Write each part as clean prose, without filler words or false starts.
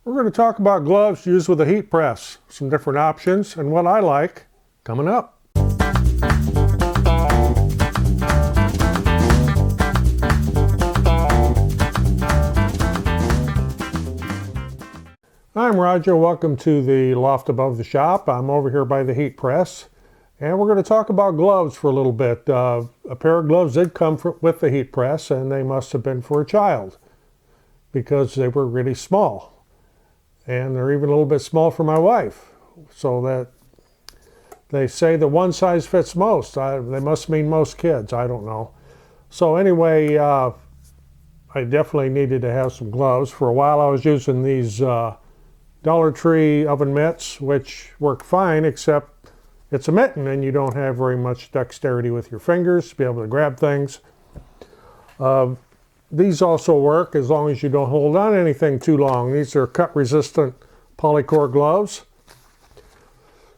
We're going to talk about gloves used with a heat press, some different options, and what I like coming up. I'm Roger, welcome to the loft above the shop. I'm over here by the heat press, and we're going to talk about gloves for a little bit. A pair of gloves did come with the heat press, and they must have been for a child because they were really small. And they're even a little bit small for my wife, so that they say that one size fits most. They must mean most kids, I don't know. So anyway, I definitely needed to have some gloves. For a while I was using these Dollar Tree oven mitts, which work fine, except it's a mitten and you don't have very much dexterity with your fingers to be able to grab things. These also work as long as you don't hold on to anything too long. These are cut-resistant polycore gloves.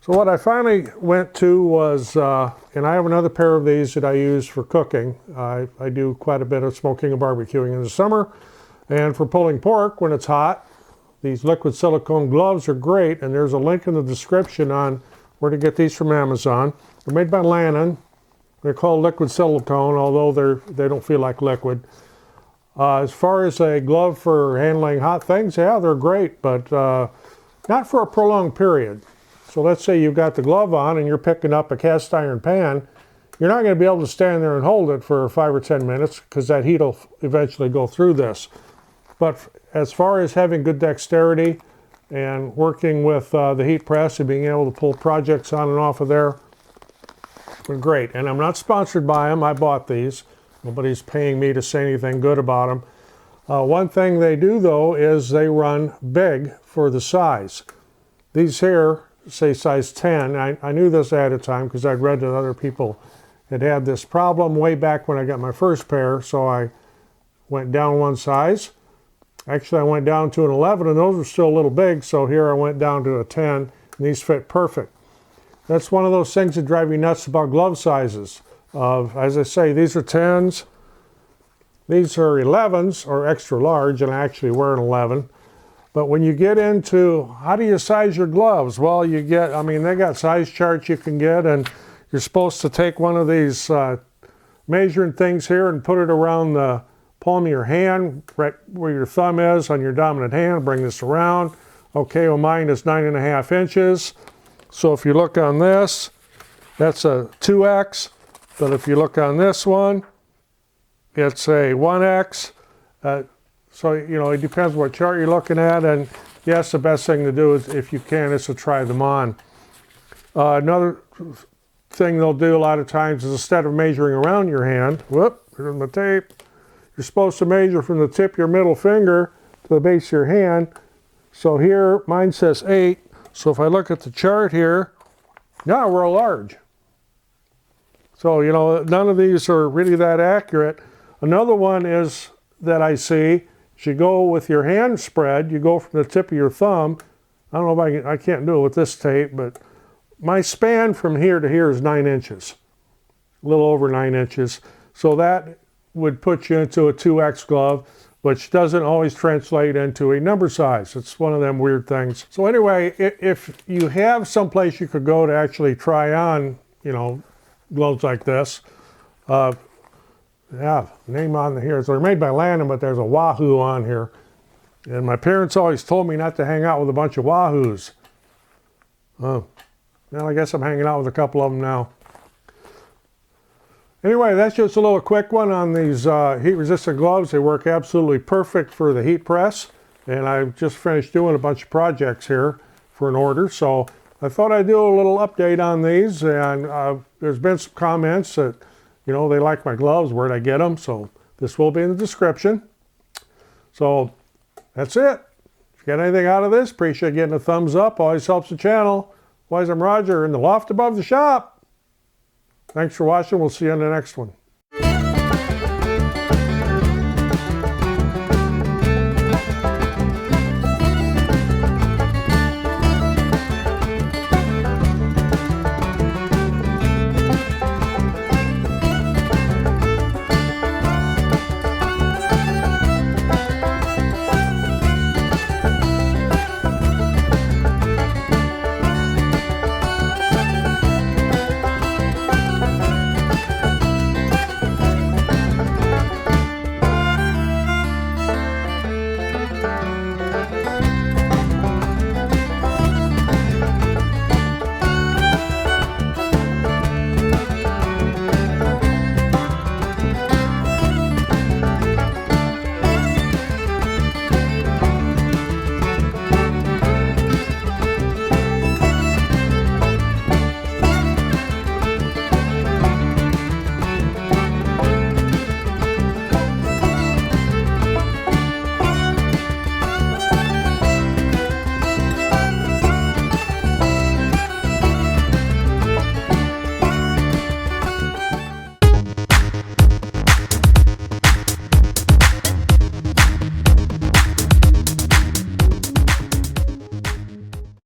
So what I finally went to was, and I have another pair of these that I use for cooking. I do quite a bit of smoking and barbecuing in the summer, and for pulling pork when it's hot. These liquid silicone gloves are great, and there's a link in the description on where to get these from Amazon. They're made by Lanon. They're called liquid silicone, although they don't feel like liquid. As far as a glove for handling hot things, yeah, they're great, but not for a prolonged period. So let's say you've got the glove on and you're picking up a cast iron pan. You're not going to be able to stand there and hold it for 5 or 10 minutes because that heat will eventually go through this. But as far as having good dexterity and working with the heat press and being able to pull projects on and off of there, they're great. And I'm not sponsored by them. I bought these. Nobody's paying me to say anything good about them. One thing they do, though, is they run big for the size. These here say size 10. I knew this ahead of time because I'd read that other people had this problem way back when I got my first pair, so I went down one size. Actually, I went down to an 11, and those were still a little big, so here I went down to a 10, and these fit perfect. That's one of those things that drive me nuts about glove sizes. As I say, these are 10s, these are 11s, or extra large, and I actually wear an 11. But when you get into how do you size your gloves, well, you get, they got size charts you can get, and you're supposed to take one of these measuring things here and put it around the palm of your hand, right where your thumb is on your dominant hand. Bring this around. Okay, well, mine is 9.5 inches. So if you look on this, that's a 2X. But if you look on this one, it's a 1X. So, it depends what chart you're looking at. And yes, the best thing to do is, if you can, is to try them on. Another thing they'll do a lot of times is, instead of measuring around your hand, here's my tape. You're supposed to measure from the tip of your middle finger to the base of your hand. So here, mine says 8. So if I look at the chart here, now we're a large. So, none of these are really that accurate. Another one is that I see, is you go with your hand spread, you go from the tip of your thumb. I don't know if I can't do it with this tape, but my span from here to here is 9 inches. A little over 9 inches. So that would put you into a 2X glove, which doesn't always translate into a number size. It's one of them weird things. So anyway, if you have someplace you could go to actually try on, gloves like this, name on here. So they're made by Lanon, but there's a Wahoo on here. And my parents always told me not to hang out with a bunch of Wahoos. Oh, well, I guess I'm hanging out with a couple of them now. Anyway, that's just a little quick one on these heat-resistant gloves. They work absolutely perfect for the heat press. And I've just finished doing a bunch of projects here for an order. So I thought I'd do a little update on these. And there's been some comments that, they like my gloves. Where'd I get them? So this will be in the description. So that's it. If you got anything out of this, appreciate getting a thumbs up. Always helps the channel. Otherwise, I'm Roger in the loft above the shop. Thanks for watching. We'll see you on the next one.